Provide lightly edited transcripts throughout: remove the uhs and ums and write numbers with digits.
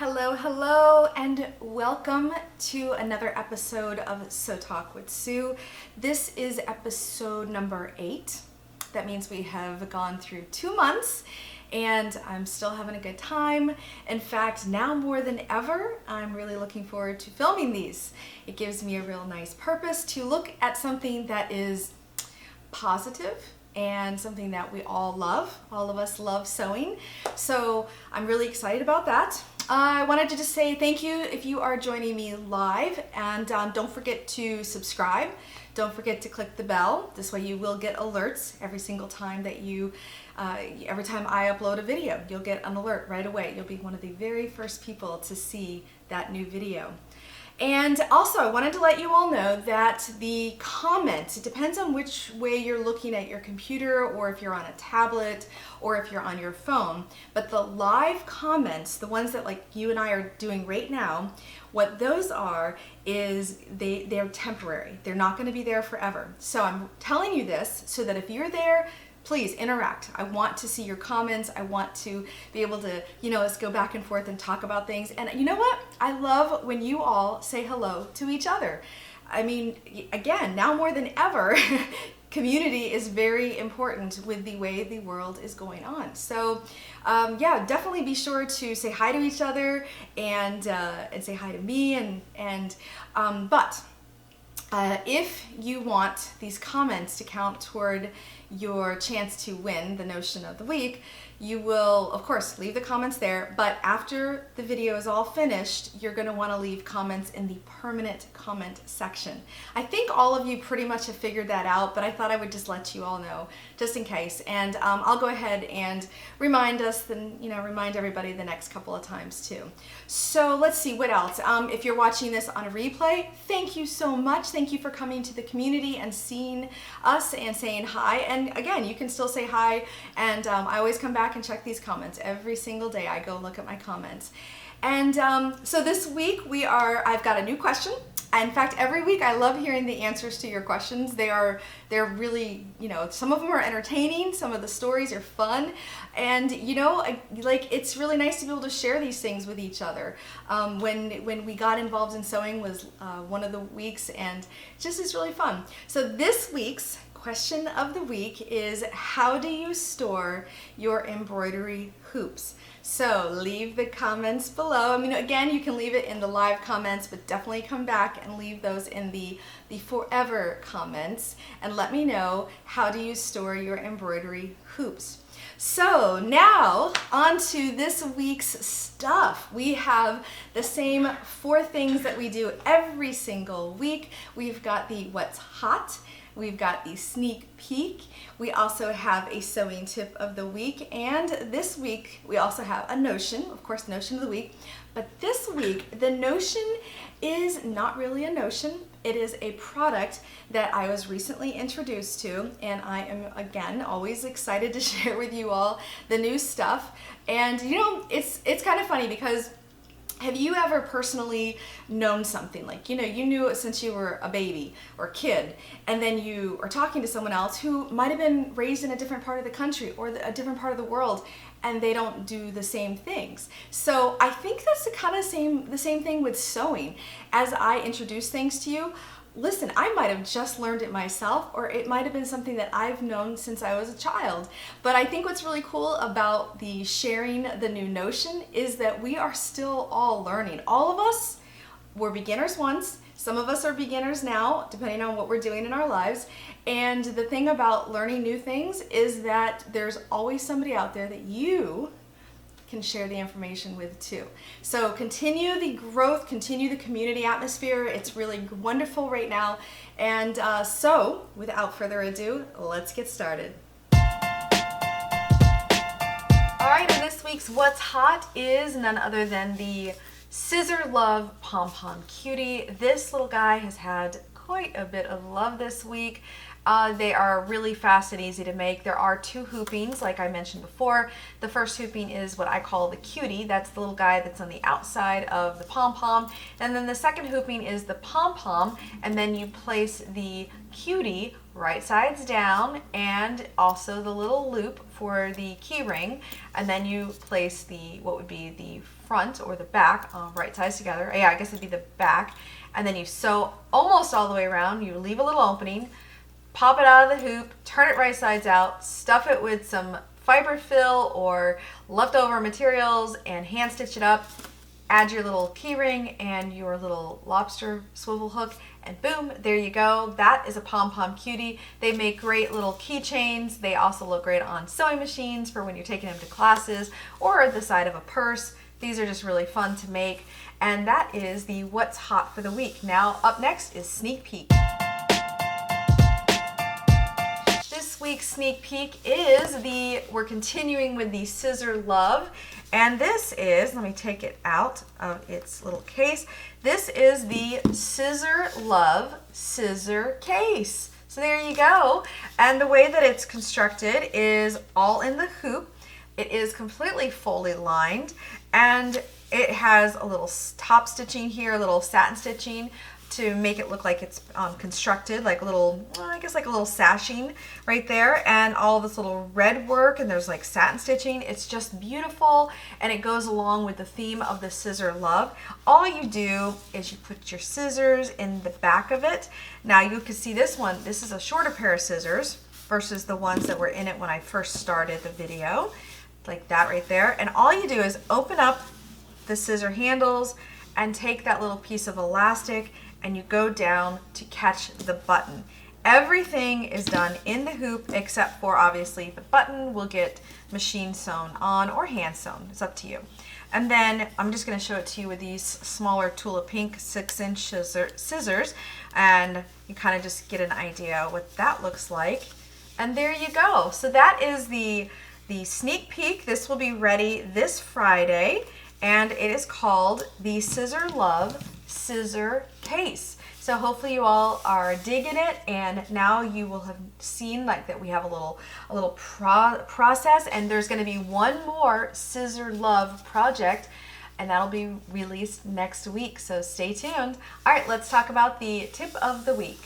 Hello, hello, and welcome to another episode of So Talk with Sue. This is episode number 8. That means we have gone through 2 months and I'm still having a good time. In fact, now more than ever, I'm really looking forward to filming these. It gives me a real nice purpose to look at something that is positive and something that we all love. All of us love sewing. So I'm really excited about that. I wanted to just say thank you if you are joining me live, and don't forget to subscribe. Don't forget to click the bell. This way you will get alerts every single time that every time I upload a video, you'll get an alert right away. You'll be one of the very first people to see that new video. And also, I wanted to let you all know that the comments, it depends on which way you're looking at your computer, or if you're on a tablet, or if you're on your phone, but the live comments, the ones that like you and I are doing right now, what those are is they're temporary. They're not going to be there forever. So I'm telling you this so that if you're there, please interact. I want to see your comments. I want to be able to, let's go back and forth and talk about things. And you know what? I love when you all say hello to each other. I mean, again, now more than ever, community is very important with the way the world is going on. So yeah, definitely be sure to say hi to each other and say hi to me. But if you want these comments to count toward your chance to win the notion of the week, you will, of course, leave the comments there, but after the video is all finished, you're going to want to leave comments in the permanent comment section. I think all of you pretty much have figured that out, but I thought I would just let you all know, just in case. And I'll go ahead and remind us, remind everybody the next couple of times too. So let's see, what else? If you're watching this on a replay, thank you so much. Thank you for coming to the community and seeing us and saying hi. And again, you can still say hi, and I always come back and check these comments every single day. I go look at my comments. And so this week I've got a new question. In fact, every week I love hearing the answers to your questions. They're really, some of them are entertaining, some of the stories are fun, and it's really nice to be able to share these things with each other. When we got involved in sewing was one of the weeks, and just is really fun. So this week's question of the week is, how do you store your embroidery hoops? So leave the comments below. I mean, again, you can leave it in the live comments, but definitely come back and leave those in the forever comments and let me know, how do you store your embroidery hoops? So now on to this week's stuff. We have the same 4 things that we do every single week. We've got the what's hot. We've got the sneak peek. We also have a sewing tip of the week. And this week, we also have a notion, of course, notion of the week. But this week, the notion is not really a notion. It is a product that I was recently introduced to. And I am, again, always excited to share with you all the new stuff. And, it's kind of funny because have you ever personally known something, like, you knew it since you were a baby or kid, and then you are talking to someone else who might have been raised in a different part of the country or a different part of the world, and they don't do the same things. So I think that's the same thing with sewing. As I introduce things to you, listen, I might have just learned it myself, or it might have been something that I've known since I was a child. But I think what's really cool about the sharing the new notion is that we are still all learning. All of us were beginners once. Some of us are beginners now, depending on what we're doing in our lives. And the thing about learning new things is that there's always somebody out there that you can share the information with too. So continue the growth, continue the community atmosphere. It's really wonderful right now. And so without further ado, let's get started. All right, and this week's What's Hot is none other than the Scissor Love Pom Pom Cutie. This little guy has had quite a bit of love this week. They are really fast and easy to make. There are 2 hoopings, like I mentioned before. The first hooping is what I call the cutie. That's the little guy that's on the outside of the pom-pom. And then the second hooping is the pom-pom, and then you place the cutie right sides down and also the little loop for the key ring, and then you place the what would be the front or the back right sides together. Yeah, I guess it'd be the back, and then you sew almost all the way around. You leave a little opening, pop it out of the hoop, turn it right sides out, stuff it with some fiber fill or leftover materials, and hand stitch it up. Add your little key ring and your little lobster swivel hook, and boom, there you go. That is a pom-pom cutie. They make great little keychains. They also look great on sewing machines for when you're taking them to classes or the side of a purse. These are just really fun to make. And that is the What's Hot for the Week. Now, up next is Sneak Peek. This week's sneak peek is we're continuing with the Scissor Love. And this is, let me take it out of its little case. This is the Scissor Love Scissor Case. So there you go. And the way that it's constructed is all in the hoop. It is completely fully lined, and it has a little top stitching here, a little satin stitching to make it look like it's constructed, like a little, I guess like a little sashing right there, and all this little red work, and there's like satin stitching. It's just beautiful, and it goes along with the theme of the Scissor Love. All you do is you put your scissors in the back of it. Now you can see this one, this is a shorter pair of scissors versus the ones that were in it when I first started the video, like that right there. And all you do is open up the scissor handles and take that little piece of elastic and you go down to catch the button. Everything is done in the hoop except for obviously the button will get machine sewn on or hand sewn. It's up to you. And then I'm just going to show it to you with these smaller Tula Pink 6-inch scissors, and you kind of just get an idea what that looks like. And there you go. So that is the sneak peek. This will be ready this Friday, and it is called the Scissor Love Scissor Case. So hopefully you all are digging it, and now you will have seen like that we have a little process, and there's going to be one more Scissor Love project, and that'll be released next week. So stay tuned. All right, let's talk about the tip of the week.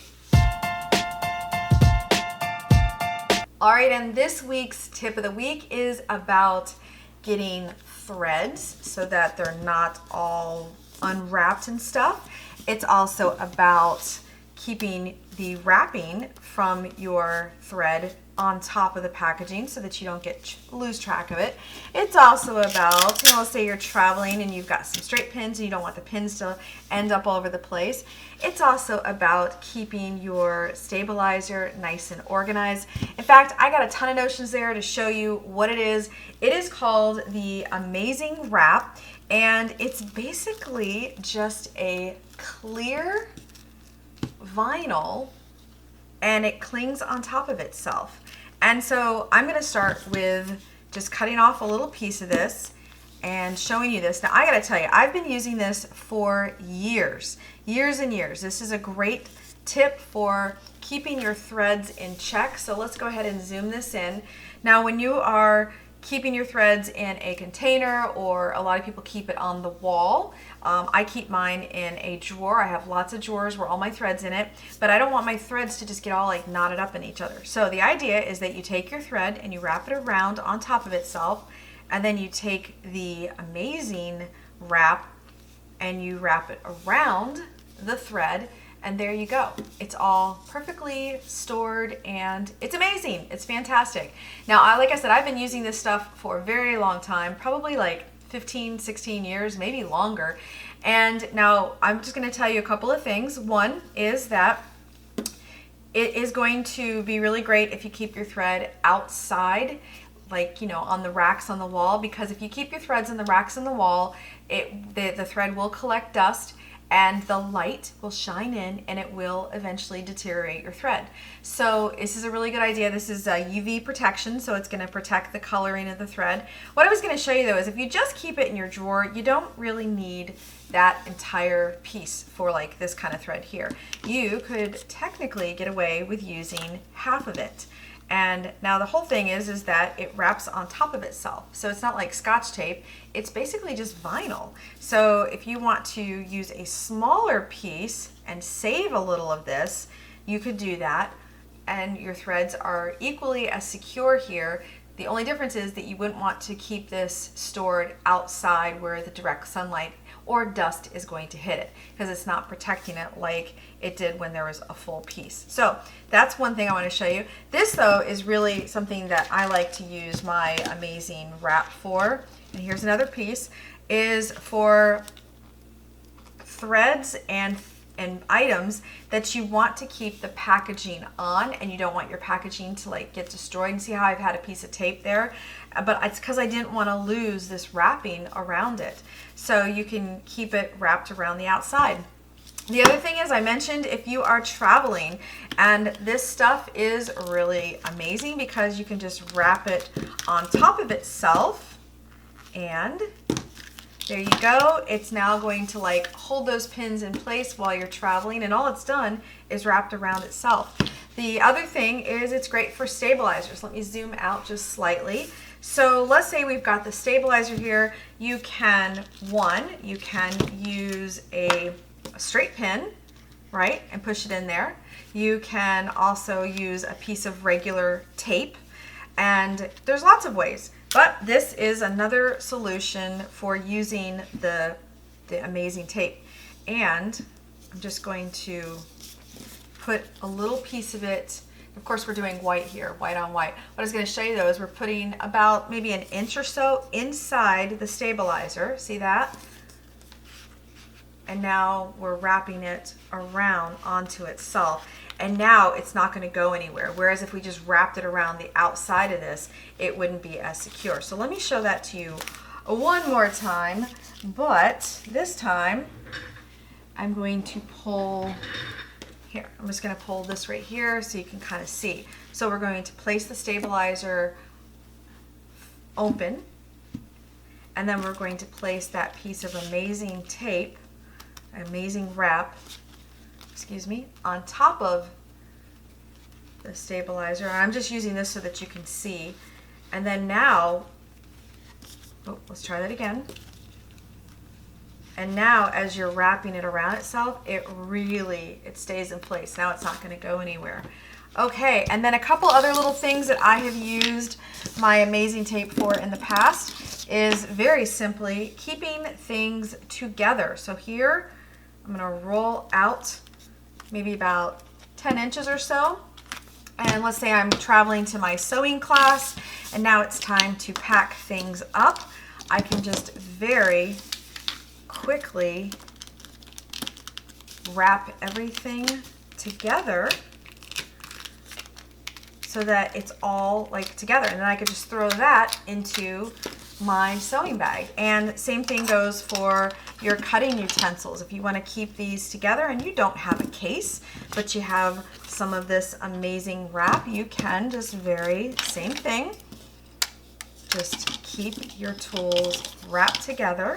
All right, and this week's tip of the week is about getting threads so that they're not all unwrapped and stuff. It's also about keeping the wrapping from your thread on top of the packaging so that you don't lose track of it. It's also about, let's say you're traveling and you've got some straight pins and you don't want the pins to end up all over the place. It's also about keeping your stabilizer nice and organized. In fact, I got a ton of notions there to show you what it is. It is called the Amazing Wrap, and it's basically just a clear vinyl, and it clings on top of itself. And so I'm going to start with just cutting off a little piece of this and showing you this. Now I got to tell you, I've been using this for years and years. This is a great tip for keeping your threads in check. So let's go ahead and zoom this in. Now when you are keeping your threads in a container, or a lot of people keep it on the wall. I keep mine in a drawer. I have lots of drawers where all my threads in it, but I don't want my threads to just get all like knotted up in each other. So the idea is that you take your thread and you wrap it around on top of itself, and then you take the Amazing Wrap and you wrap it around the thread, and there you go. It's all perfectly stored, and it's amazing. It's fantastic. Now, like I said, I've been using this stuff for a very long time, probably like 15, 16 years, maybe longer. And now I'm just going to tell you a couple of things. One is that it is going to be really great if you keep your thread outside, like, on the racks on the wall, because if you keep your threads in the racks on the wall, the thread will collect dust, and the light will shine in and it will eventually deteriorate your thread. So this is a really good idea. This is a UV protection, so it's going to protect the coloring of the thread. What I was going to show you though is if you just keep it in your drawer, you don't really need that entire piece for like this kind of thread here. You could technically get away with using half of it. And now the whole thing is that it wraps on top of itself. So it's not like Scotch tape, it's basically just vinyl. So if you want to use a smaller piece and save a little of this, you could do that. And your threads are equally as secure here. The only difference is that you wouldn't want to keep this stored outside where the direct sunlight or dust is going to hit it, because it's not protecting it like it did when there was a full piece. So that's one thing I want to show you. This though is really something that I like to use my amazing wrap for. And here's another piece, is for threads and items that you want to keep the packaging on and you don't want your packaging to like get destroyed. And see how I've had a piece of tape there? But it's because I didn't want to lose this wrapping around it. So you can keep it wrapped around the outside. The other thing is, I mentioned if you are traveling, and this stuff is really amazing because you can just wrap it on top of itself, and there you go. It's now going to like hold those pins in place while you're traveling, and all it's done is wrapped around itself. The other thing is it's great for stabilizers. Let me zoom out just slightly. So let's say we've got the stabilizer here. You can use a straight pin, right, and push it in there. You can also use a piece of regular tape, and there's lots of ways. But this is another solution for using the amazing tape. And I'm just going to put a little piece of it. Of course, we're doing white here, white on white. What I was going to show you though is we're putting about maybe an inch or so inside the stabilizer. See that? And now we're wrapping it around onto itself. And now it's not going to go anywhere. Whereas if we just wrapped it around the outside of this, it wouldn't be as secure. So let me show that to you one more time. But this time, I'm going to pull here. I'm just going to pull this right here so you can kind of see. So we're going to place the stabilizer open. And then we're going to place that piece of amazing tape, amazing wrap, on top of the stabilizer. I'm just using this so that you can see. And then now, let's try that again. And now as you're wrapping it around itself, it stays in place. Now it's not going to go anywhere. Okay, and then a couple other little things that I have used my amazing tape for in the past is very simply keeping things together. So here, I'm going to roll out maybe about 10 inches or so. And let's say I'm traveling to my sewing class and now it's time to pack things up. I can just very quickly wrap everything together so that it's all like together. And then I could just throw that into my sewing bag. And same thing goes for your cutting utensils. If you want to keep these together and you don't have a case, but you have some of this amazing wrap, you can just same thing, just keep your tools wrapped together.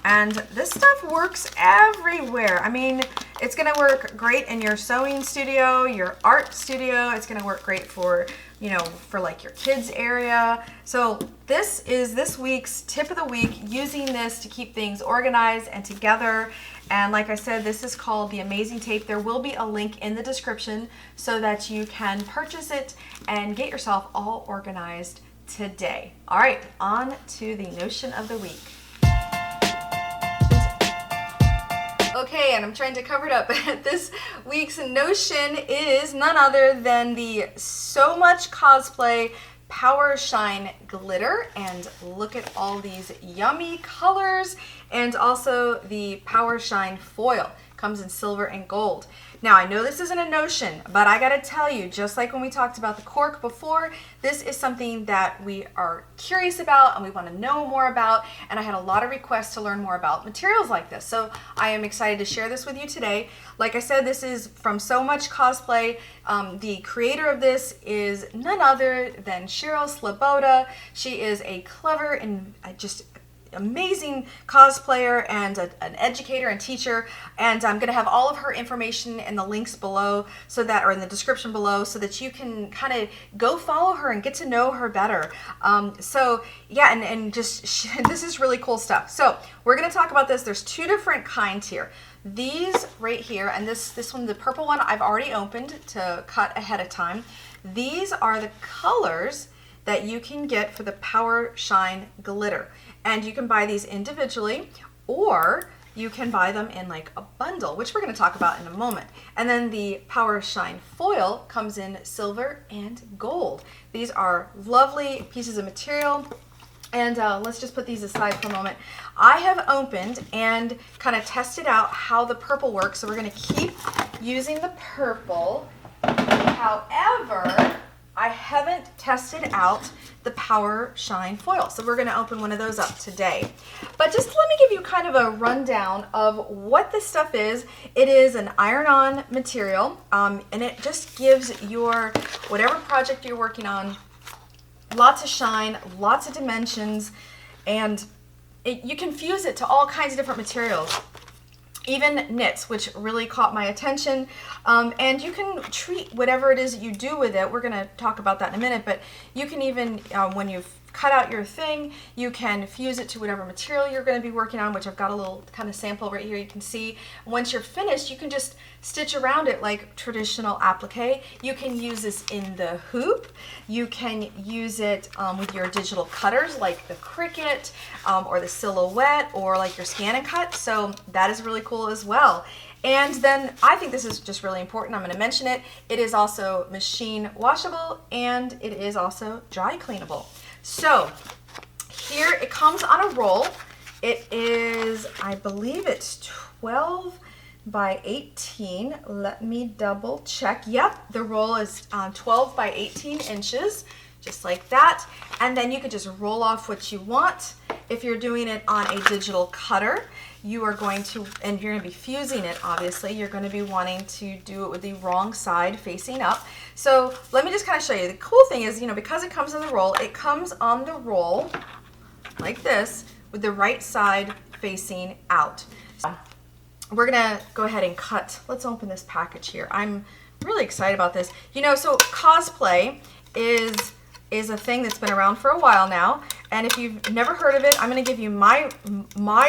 And this stuff works everywhere. I mean, it's going to work great in your sewing studio, your art studio. It's going to work great for, for like your kids area. So this is this week's tip of the week, using this to keep things organized and together. And like I said, this is called the Amazing Tape. There will be a link in the description so that you can purchase it and get yourself all organized today. All right, on to the notion of the week. Okay, and I'm trying to cover it up. This week's notion is none other than the So Much Cosplay Power Shine Glitter. And look at all these yummy colors, and also the Power Shine Foil. comes in silver and gold. Now, I know this isn't a notion, but I gotta tell you, just like when we talked about the cork before, this is something that we are curious about and we want to know more about, and I had a lot of requests to learn more about materials like this. So I am excited to share this with you today. Like I said, this is from So Much Cosplay. The creator of this is none other than Cheryl. She is a clever and just amazing cosplayer and an educator and teacher, and I'm going to have all of her information in the links below, so that, or in the description below, so that you can kind of go follow her and get to know her better. So yeah, and just this is really cool stuff. So we're going to talk about this. There's two different kinds here. These right here, and this one, the purple one, I've already opened to cut ahead of time. These are the colors that you can get for the Power Shine Glitter. And you can buy these individually, or you can buy them in like a bundle, which we're going to talk about in a moment. And then the Power Shine Foil comes in silver and gold. These are lovely pieces of material. And let's just put these aside for a moment. I have opened and kind of tested out how the purple works, so we're going to keep using the purple. However, I haven't tested out the Power Shine Foil, so we're going to open one of those up today. But just let me give you kind of a rundown of what this stuff is. It is an iron-on material, and it just gives your whatever project you're working on lots of shine, lots of dimensions, and you can fuse it to all kinds of different materials. Even knits, which really caught my attention, and you can treat whatever it is that you do with it. We're going to talk about that in a minute, but you can even, when you've cut out your thing, you can fuse it to whatever material you're going to be working on, which I've got a little kind of sample right here you can see. Once you're finished, you can just stitch around it like traditional applique. You can use this in the hoop. You can use it with your digital cutters like the Cricut or the Silhouette, or like your Scan and Cut. So that is really cool as well. And then I think this is just really important. I'm going to mention it. It is also machine washable, and it is also dry cleanable. So here it comes on a roll. It is, I believe it's 12 by 18. Let me double check. Yep, the roll is 12 by 18 inches, just like that. And then you can just roll off what you want. If you're doing it on a digital cutter, you are going to, and you're going to be fusing it, obviously, you're going to be wanting to do it with the wrong side facing up. So let me just kind of show you. The cool thing is, because it comes on the roll, it comes on the roll like this with the right side facing out. So we're going to go ahead and cut. Let's open this package here. I'm really excited about this. So cosplay is a thing that's been around for a while now, and if you've never heard of it, I'm going to give you my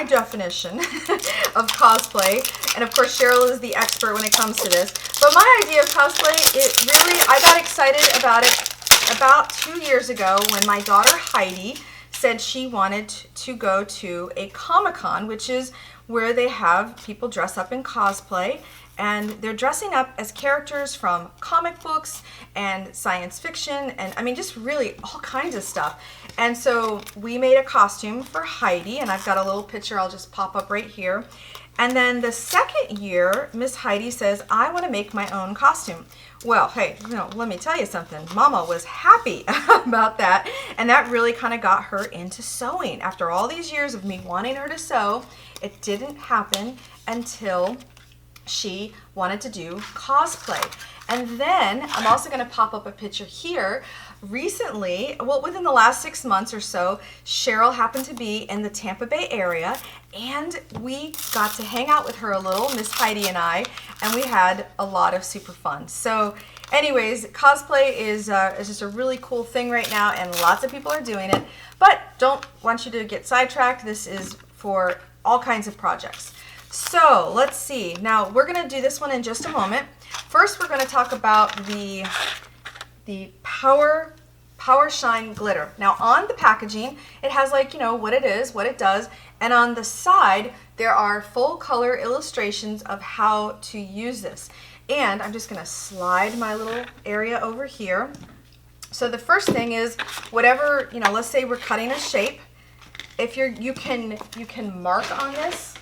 definition of cosplay, and of course Cheryl is the expert when it comes to this. But my idea of cosplay, I got excited about it about 2 years ago when my daughter Heidi said she wanted to go to a Comic-Con, which is where they have people dress up in cosplay, and they're dressing up as characters from comic books and science fiction, and I mean just really all kinds of stuff. And so we made a costume for Heidi, and I've got a little picture I'll just pop up right here. And then the second year, Miss Heidi says, I want to make my own costume. Well, hey, let me tell you something. Mama was happy about that, and that really kind of got her into sewing. After all these years of me wanting her to sew, it didn't happen until she wanted to do cosplay. And then I'm also going to pop up a picture here. Recently, within the last 6 months or so, Cheryl happened to be in the Tampa Bay area, and we got to hang out with her a little, Miss Heidi and I, and we had a lot of super fun. So anyways, cosplay is just a really cool thing right now, and lots of people are doing it, but don't want you to get sidetracked. This is for all kinds of projects. So let's see. Now we're going to do this one in just a moment. First, we're going to talk about the Power Shine Glitter. Now on the packaging, it has what it is, what it does, and on the side there are full color illustrations of how to use this. And I'm just going to slide my little area over here. So the first thing is whatever, let's say we're cutting a shape. If you can mark on this.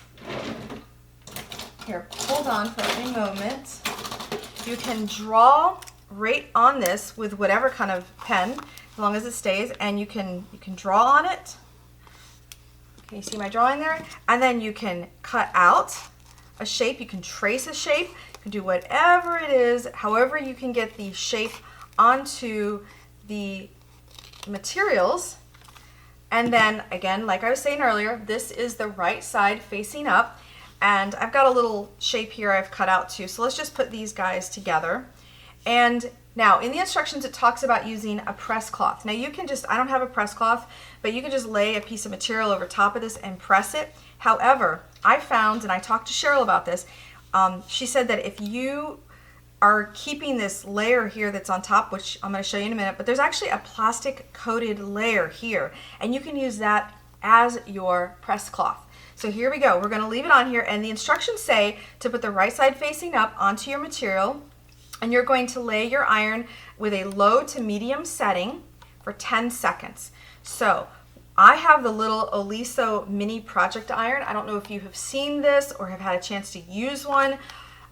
Here, hold on for a moment. You can draw right on this with whatever kind of pen, as long as it stays, and you can draw on it. Okay, you see my drawing there? And then you can cut out a shape, you can trace a shape, you can do whatever it is, however you can get the shape onto the materials. And then again, like I was saying earlier, this is the right side facing up, and I've got a little shape here I've cut out too. So let's just put these guys together. And now in the instructions, it talks about using a press cloth. Now you can just, I don't have a press cloth, but you can just lay a piece of material over top of this and press it. However, I found, and I talked to Cheryl about this, she said that if you are keeping this layer here that's on top, which I'm going to show you in a minute, but there's actually a plastic coated layer here, and you can use that as your press cloth. So here we go. We're going to leave it on here, and the instructions say to put the right side facing up onto your material, and you're going to lay your iron with a low to medium setting for 10 seconds. So I have the little Oliso mini project iron. I don't know if you have seen this or have had a chance to use one.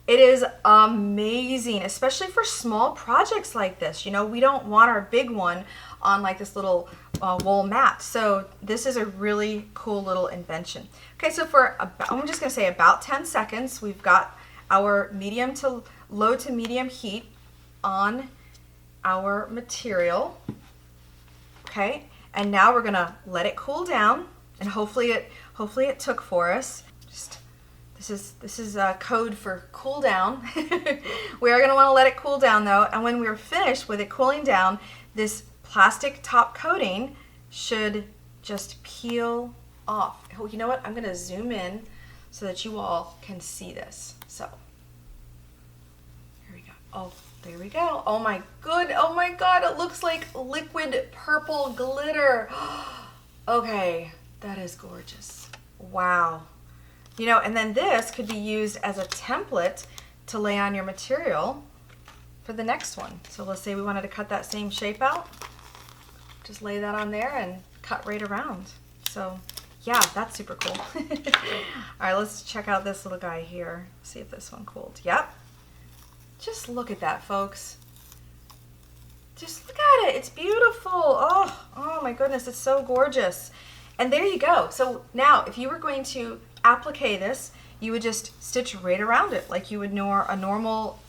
It is amazing, especially for small projects like this. You know, we don't want our big one on like this little wool mat. So this is a really cool little invention. Okay, so for about, I'm just gonna say about 10 seconds, we've got our medium to low to medium heat on our material. Okay, and now we're gonna let it cool down, and hopefully it took for us. Just this is a code for cool down. We are gonna want to let it cool down though, and when we're finished with it cooling down, this plastic top coating should just peel off. Oh, you know what? I'm gonna zoom in so that you all can see this. So here we go. Oh, there we go. Oh my God, it looks like liquid purple glitter. Okay, that is gorgeous. Wow. You know, and then this could be used as a template to lay on your material for the next one. So let's say we wanted to cut that same shape out. Just lay that on there and cut right around. So yeah, that's super cool. All right, let's check out this little guy here. See if this one cooled. Yep. Just look at that, folks. Just look at it. It's beautiful. Oh my goodness, it's so gorgeous. And there you go. So now if you were going to applique this, you would just stitch right around it like you would know a normal,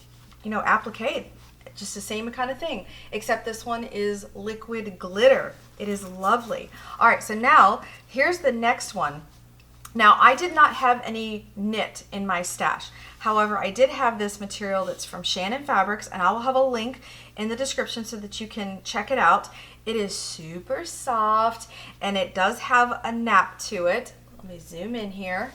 you know, applique. Just the same kind of thing, except this one is liquid glitter. It is lovely. All right, so now here's the next one. Now, I did not have any knit in my stash. However, I did have this material that's from Shannon Fabrics, and I will have a link in the description so that you can check it out. It is super soft, and it does have a nap to it. Let me zoom in here.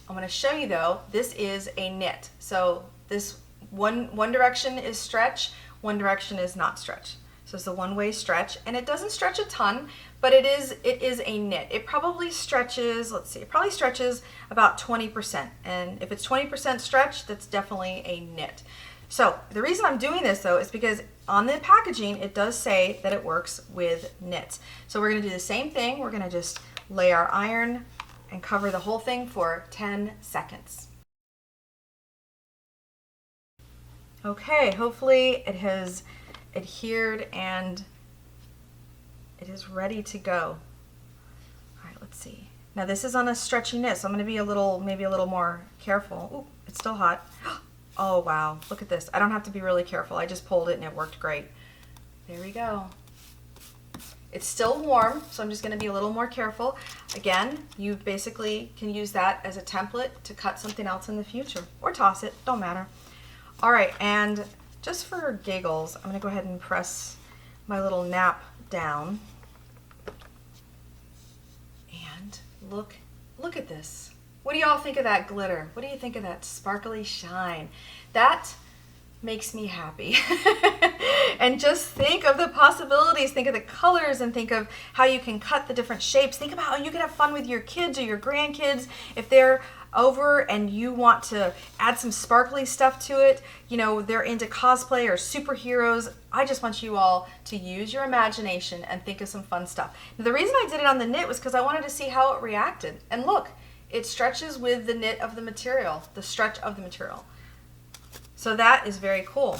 I'm going to show you, though, this is a knit. So this one direction is stretch, one direction is not stretch. So it's a one-way stretch, and it doesn't stretch a ton, but it is a knit. It probably stretches, let's see, it probably stretches about 20%. And if it's 20% stretch, that's definitely a knit. So the reason I'm doing this though is because on the packaging, it does say that it works with knits. So we're gonna do the same thing. We're gonna just lay our iron and cover the whole thing for 10 seconds. Okay, hopefully it has adhered and it is ready to go. All right, let's see. Now this is on a stretchy knit, so I'm going to be maybe a little more careful. Ooh, it's still hot. Oh wow, look at this. I don't have to be really careful. I just pulled it and it worked great. There we go. It's still warm, so I'm just going to be a little more careful. Again, you basically can use that as a template to cut something else in the future, or toss it, don't matter. All right, and just for giggles, I'm going to go ahead and press my little nap down. And look at this. What do y'all think of that glitter? What do you think of that sparkly shine? That makes me happy. And just think of the possibilities, think of the colors, and think of how you can cut the different shapes. Think about how you can have fun with your kids or your grandkids if they're over and you want to add some sparkly stuff to it. You know, they're into cosplay or superheroes. I just want you all to use your imagination and think of some fun stuff. Now, the reason I did it on the knit was because I wanted to see how it reacted. And look, it stretches with the knit of the material, the stretch of the material. So that is very cool.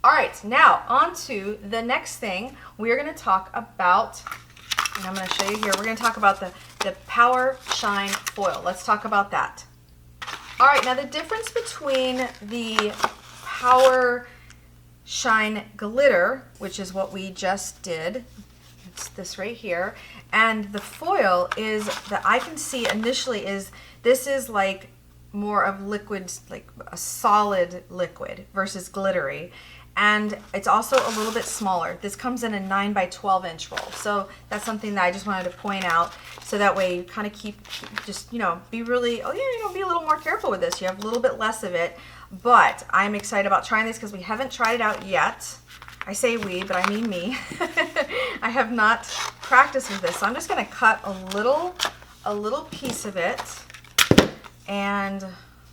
All right, now on to the next thing. We're going to talk about, and I'm going to show you here, we're going to talk about the Power Shine foil. Let's talk about that. All right, now the difference between the Power Shine glitter, which is what we just did, it's this right here, and the foil is that I can see initially is this is like more of liquids, like a solid liquid versus glittery. And it's also a little bit smaller. This comes in a 9 by 12 inch roll. So that's something that I just wanted to point out. So that way you kind of keep, just, be really, be a little more careful with this. You have a little bit less of it. But I'm excited about trying this because we haven't tried it out yet. I say we, but I mean me. I have not practiced with this. So I'm just going to cut a little piece of it. And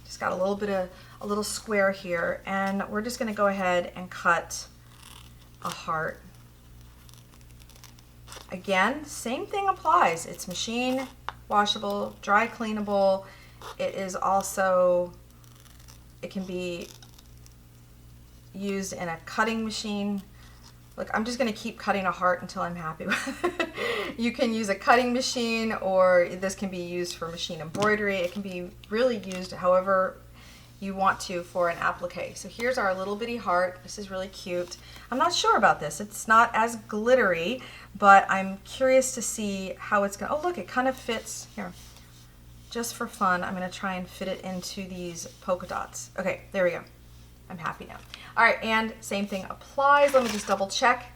just got a little bit of a little square here, and we're just going to go ahead and cut a heart. Again, same thing applies. It's machine washable, dry cleanable. It is also, it can be used in a cutting machine. Look, I'm just going to keep cutting a heart until I'm happy with it. You can use a cutting machine, or this can be used for machine embroidery. It can be really used however you want to for an applique. So here's our little bitty heart. This is really cute. I'm not sure about this. It's not as glittery, but I'm curious to see how it's going to, oh look, it kind of fits here. Just for fun, I'm going to try and fit it into these polka dots. Okay, there we go. I'm happy now. All right, and same thing applies. Let me just double check.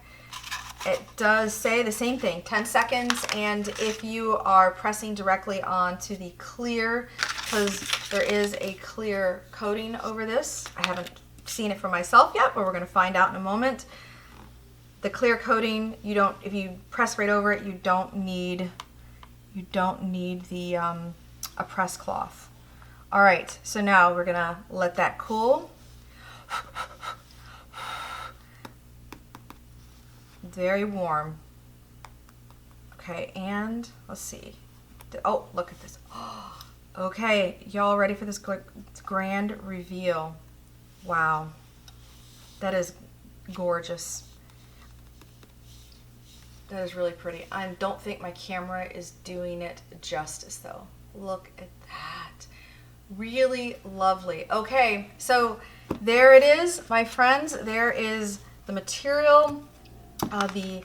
It does say the same thing, 10 seconds, and if you are pressing directly onto the clear, because there is a clear coating over this. I haven't seen it for myself yet, but we're going to find out in a moment. The clear coating, you don't, if you press right over it, you don't need the a press cloth. All right, so now we're going to let that cool. Very warm. Okay, and let's see. Oh, look at this. Oh, okay, y'all ready for this grand reveal? Wow, that is gorgeous. That is really pretty. I don't think my camera is doing it justice though. Look at that. Really lovely. Okay, so there it is, my friends. There is the material. The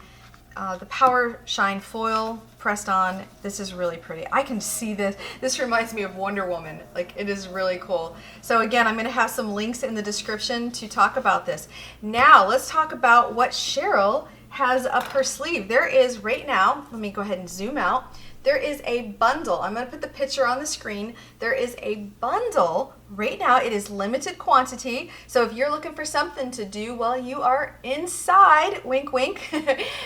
Power Shine foil pressed on. This is really pretty. I can see this. This reminds me of Wonder Woman. Like, it is really cool. So again, I'm going to have some links in the description to talk about this. Now, let's talk about what Cheryl has up her sleeve. There is right now, let me go ahead and zoom out. There is a bundle. I'm going to put the picture on the screen. There is a bundle right now. It is limited quantity. So if you're looking for something to do while you are inside, wink, wink.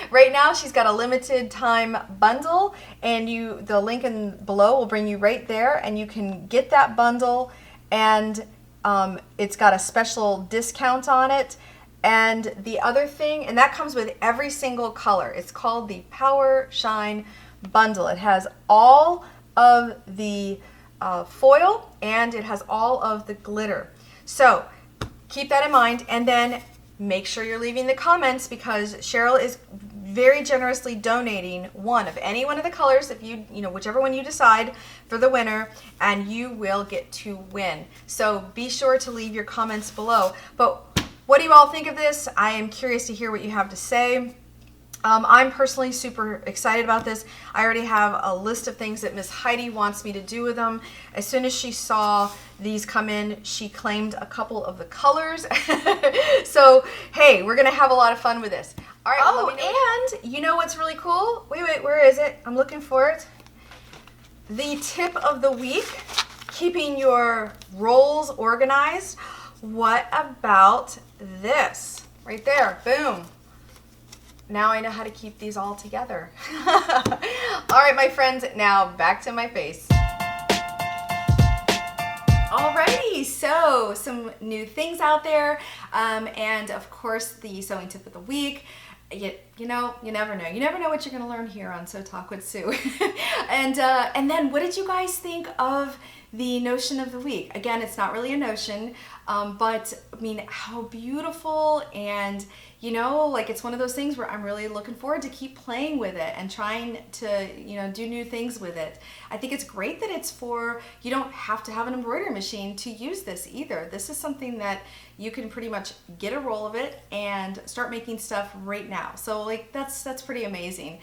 Right now, she's got a limited time bundle, and the link below will bring you right there, and you can get that bundle, and it's got a special discount on it. And the other thing, and that comes with every single color. It's called the Power Shine bundle. It has all of the foil, and it has all of the glitter. So keep that in mind, and then make sure you're leaving the comments, because Cheryl is very generously donating one of any one of the colors, if whichever one you decide for the winner, and you will get to win. So be sure to leave your comments below. But what do you all think of this? I am curious to hear what you have to say. I'm personally super excited about this. I already have a list of things that Miss Heidi wants me to do with them. As soon as she saw these come in, she claimed a couple of the colors. So, hey, we're going to have a lot of fun with this. All right. Oh, and you know what's really cool? Wait, where is it? I'm looking for it. The tip of the week, keeping your rolls organized. What about this? Right there. Boom. Now I know how to keep these all together. All right, my friends, now back to my face. Alrighty, so some new things out there, and of course the sewing tip of the week. you know, you never know. You never know what you're going to learn here on So Talk with Sue. And then what did you guys think of the notion of the week? Again, it's not really a notion, but I mean, how beautiful, and you know, like it's one of those things where I'm really looking forward to keep playing with it and trying to, you know, do new things with it. I think it's great that it's for, you don't have to have an embroidery machine to use this either. This is something that you can pretty much get a roll of it and start making stuff right now. So like that's pretty amazing.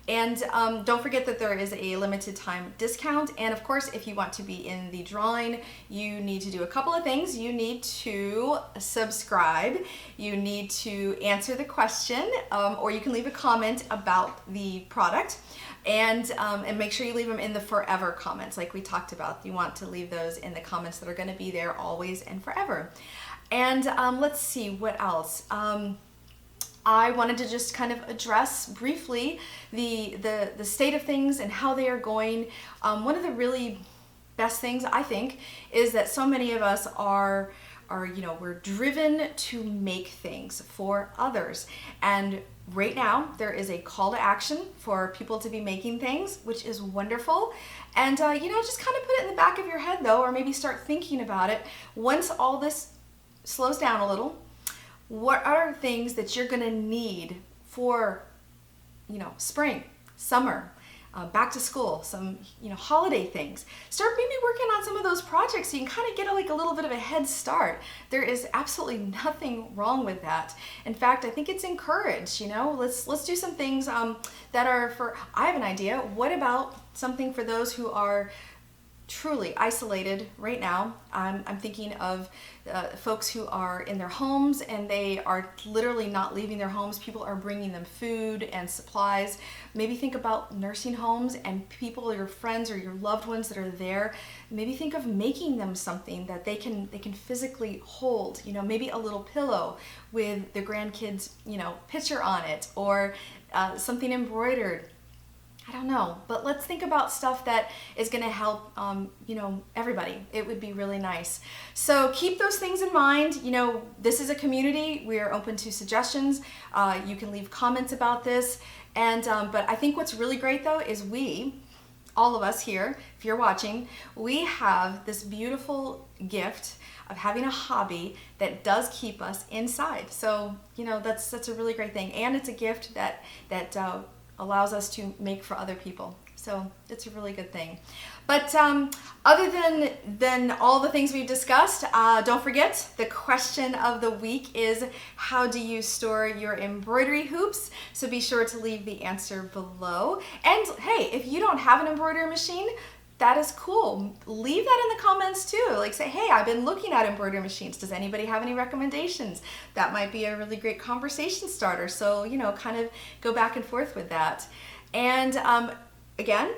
And don't forget that there is a limited time discount. And of course, if you want to be in the drawing, you need to do a couple of things. You need to subscribe, you need to answer the question, or you can leave a comment about the product. And make sure you leave them in the forever comments like we talked about. You want to leave those in the comments that are going to be there always and forever. And let's see, what else? I wanted to just kind of address briefly the state of things and how they are going. One of the really best things, I think, is that so many of us are you know, we're driven to make things for others. And right now, there is a call to action for people to be making things, which is wonderful. And, you know, just kind of put it in the back of your head, though, or maybe start thinking about it. Once all this slows down a little, what are things that you're going to need for, you know, spring, summer, back to school, some, you know, holiday things? Start maybe working on some of those projects so you can kind of get like a little bit of a head start. There is absolutely nothing wrong with that. In fact, I think it's encouraged. You know, let's do some things that are for, I have an idea. What about something for those who are truly isolated right now? I'm thinking of folks who are in their homes and they are literally not leaving their homes. People are bringing them food and supplies. Maybe think about nursing homes and people, your friends or your loved ones that are there. Maybe think of making them something that they can physically hold. You know, maybe a little pillow with the grandkids, you know, picture on it, or something embroidered. I don't know, but let's think about stuff that is going to help, you know, everybody. It would be really nice. So keep those things in mind. You know, this is a community. We are open to suggestions. You can leave comments about this. And but I think what's really great, though, is all of us here, if you're watching, we have this beautiful gift of having a hobby that does keep us inside. So, you know, that's a really great thing. And it's a gift that allows us to make for other people. So it's a really good thing. But other than all the things we've discussed, don't forget the question of the week is, how do you store your embroidery hoops? So be sure to leave the answer below. And hey, if you don't have an embroidery machine, that is cool. Leave that in the comments too. Like say, hey, I've been looking at embroidery machines. Does anybody have any recommendations? That might be a really great conversation starter. So, you know, kind of go back and forth with that. And again,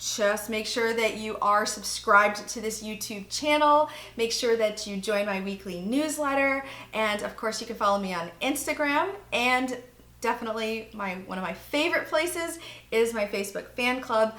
just make sure that you are subscribed to this YouTube channel. Make sure that you join my weekly newsletter. And of course, you can follow me on Instagram, and definitely one of my favorite places is my Facebook fan club.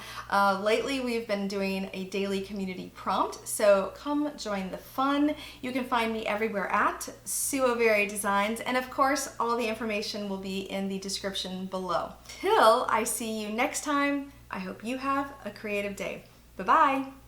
Lately, we've been doing a daily community prompt, so come join the fun. You can find me everywhere at Suovery Designs, and of course, all the information will be in the description below. Till I see you next time, I hope you have a creative day. Bye-bye.